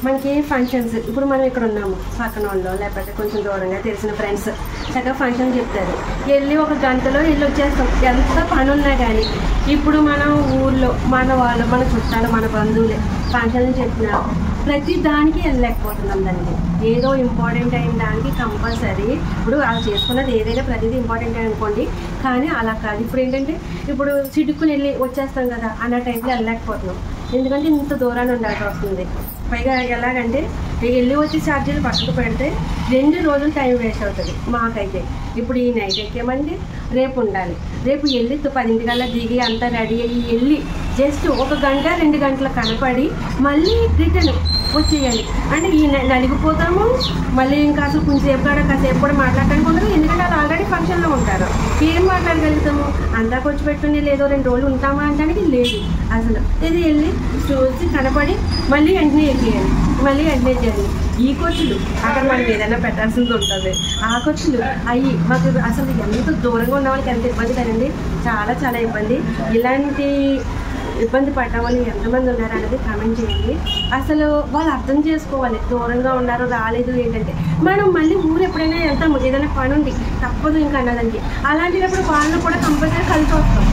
మనకి ఫంక్షన్స్ ఇప్పుడు మనం ఇక్కడ ఉన్నాము పక్కన వాళ్ళు లేకపోతే కొంచెం దూరంగా తెలిసిన ఫ్రెండ్స్ చక్కగా ఫంక్షన్ చెప్తారు, వెళ్ళి ఒక గంటలో వెళ్ళి వచ్చేస్తాం ఎంత పని ఉన్నా కానీ. ఇప్పుడు మనం ఊళ్ళో మన వాళ్ళు మన చుట్టాలు మన బంధువులే ఫంక్షన్ చెప్పినా ప్రతి దానికి వెళ్ళలేకపోతున్నాం. దానికి ఏదో ఇంపార్టెంట్ అయిన దానికి కంపల్సరీ ఇప్పుడు అలా చేసుకున్నది ఏదైనా ప్రతిదీ ఇంపార్టెంట్ అనుకోండి, కానీ అలా కాదు. ఇప్పుడు ఏంటంటే ఇప్పుడు సిడుక్కుని వెళ్ళి వచ్చేస్తాం కదా అన్న టైంలో వెళ్ళలేకపోతున్నాం, ఎందుకంటే ఇంత దూరాన్ని ఉండాల్సి వస్తుంది. పైగా ఎలాగంటే వెళ్ళి వచ్చి ఛార్జీలు పక్కకు పెడితే 2 రోజులు టైం వేస్ట్ అవుతుంది మాకైతే. ఇప్పుడు ఈ నైట్ ఎక్కామంటే రేపు ఉండాలి, రేపు వెళ్ళి 10 గంటల దిగి అంతా రెడీ అయ్యి వెళ్ళి జస్ట్ 1 గంట 2 గంటలు కనపడి మళ్ళీ రిటర్న్ వచ్చేయాలి అంటే ఈ నలిగిపోతాము. మళ్ళీ ఇంకా అసలు కొంచెంసేపు కాసేపు కూడా మాట్లాడటానికి ఉండదు, ఎందుకంటే వాళ్ళు ఆల్రెడీ ఫంక్షన్లో ఉంటారు. ఏం మాట్లాడగలుగుతాము? అంతా ఖర్చు పెట్టుకుని లేదో 2 రోజులు ఉంటామా అనడానికి లేదు అసలు. ఇది వెళ్ళి చూసి కనపడి మళ్ళీ వెంటనే ఎక్కేయాలి, మళ్ళీ వెంటనే చేయాలి. ఈ ఖర్చులు అక్కడ మనం ఏదైనా పెట్టాల్సింది ఉంటుంది, ఆ ఖర్చులు అవి మాకు అసలు ఎంత దూరంగా ఉన్న వాళ్ళకి ఎంత ఇబ్బంది కదండి, చాలా చాలా ఇబ్బంది. ఇలాంటి ఇబ్బంది పడ్డ వాళ్ళు ఎంతమంది ఉన్నారు అనేది కామెంట్ చేయండి. అసలు వాళ్ళు అర్థం చేసుకోవాలి, దూరంగా ఉన్నారు రాలేదు ఏంటంటే. మనం మళ్ళీ ఊరు ఎప్పుడైనా వెళ్తాము, ఏదైనా పని ఉంది తప్పదు ఇంకా అన్నదానికి. అలాంటినప్పుడు వాళ్ళు కూడా కంపల్సరీ కలిసి వస్తాం.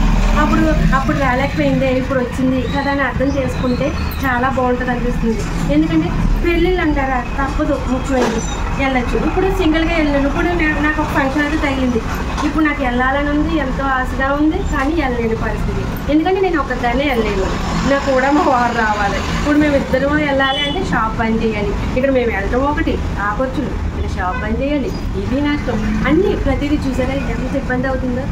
అప్పుడు రాలేకపోయిందే ఇప్పుడు వచ్చింది కదా అని అర్థం చేసుకుంటే చాలా బాగుంటుంది అనిపిస్తుంది. ఎందుకంటే పెళ్ళిళ్ళు అంటారా తప్పదు, ముఖ్యమైనది వెళ్ళచ్చు. ఇప్పుడు సింగిల్గా వెళ్ళాను, ఇప్పుడు నాకు ఒక ఫంక్షన్ అయితే తగిలింది, ఇప్పుడు నాకు వెళ్ళాలని ఉంది, ఎంతో ఆశగా ఉంది, కానీ వెళ్ళలేని పరిస్థితి. ఎందుకంటే నేను ఒక్కదాన్నే వెళ్ళలేను, నాకు కూడా మా వారు రావాలి. ఇప్పుడు మేము ఇద్దరం వెళ్ళాలి అంటే షాప్ బంద్ చేయాలి, ఇక్కడ మేము వెళ్ళటం ఒకటి ఆ ఖర్చులు, ఇక్కడ షాప్ బంద్ చేయాలి, ఇది నష్టం అన్నీ ప్రతిదీ చూసారా ఎంత ఇబ్బంది అవుతుందో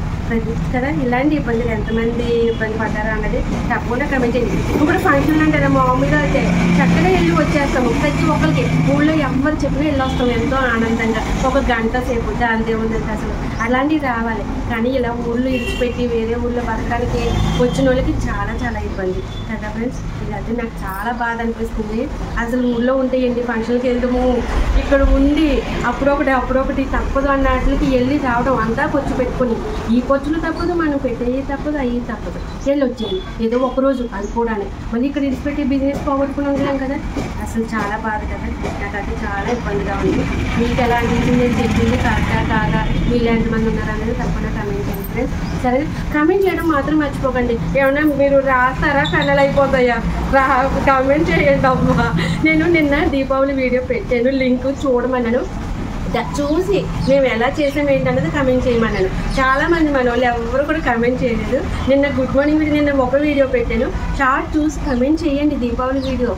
కదా. ఇలాంటి ఇబ్బందులు ఎంతమంది ఇబ్బంది పడ్డారా అన్నది తప్పకుండా కమెంట్ చేయండి. ఇప్పుడు ఫంక్షన్ అంటారా మామూలుగా అయితే చక్కగా వెళ్ళి వచ్చేస్తాము, ప్రతి ఒక్కరికి ఊళ్ళో ఎవరు చెప్పినా వెళ్ళి వస్తాము ఎంతో ఆనందంగా 1 గంట సేపు దాని ఏముందంటే అసలు అలాంటివి రావాలి. కానీ ఇలా ఊళ్ళో ఇడిచిపెట్టి వేరే ఊళ్ళో బతకడానికి వచ్చిన వాళ్ళకి చాలా చాలా ఇబ్బంది కదా ఫ్రెండ్స్. ఇదైతే నాకు చాలా బాధ అనిపిస్తుంది. అసలు ఊళ్ళో ఉంటే ఏంటి ఫంక్షన్కి వెళ్తాము, ఇక్కడ ఉండి అప్పుడొకటి తప్పదు అన్న వాటికి వెళ్ళి రావడం అంతా ఖర్చు పెట్టుకుని ఈ ఖర్చులు తప్పదు, మనం పెట్టేవి తప్పదు, అవి తప్పదు, వెళ్ళి వచ్చేయండి ఏదో ఒకరోజు అది కూడా. మళ్ళీ ఇక్కడ ఇడిచిపెట్టి బిజినెస్ పోగొట్టుకుని ఉండలేం కదా, అసలు చాలా బాధ కదా. నాకైతే చాలా ఇబ్బందిగా ఉంది. మీకు ఎలా అనిపించింది, నేను చెప్పింది కరెక్టా కాదా, మీరు ఎంతమంది ఉన్నారు అనేది తప్పకుండా కమెంట్ చేయండి ఫ్రెండ్స్. సరే కమెంట్ చేయడం మాత్రం మర్చిపోకండి. ఏమన్నా మీరు రాస్తారా కన్నలు అయిపోతాయా కమెంట్ చేయండి అమ్మా. నేను నిన్న దీపావళి వీడియో పెట్టాను, లింక్ చూడమన్నాను, చూసి మేము ఎలా చేసాము ఏంటన్నది కమెంట్ చేయమన్నాను. చాలామంది మన వాళ్ళు ఎవరు కూడా కమెంట్ చేయలేదు. నిన్న గుడ్ మార్నింగ్ వీడియో నిన్న ఒక వీడియో పెట్టాను, షార్ట్ చూసి కమెంట్ చేయండి దీపావళి వీడియో.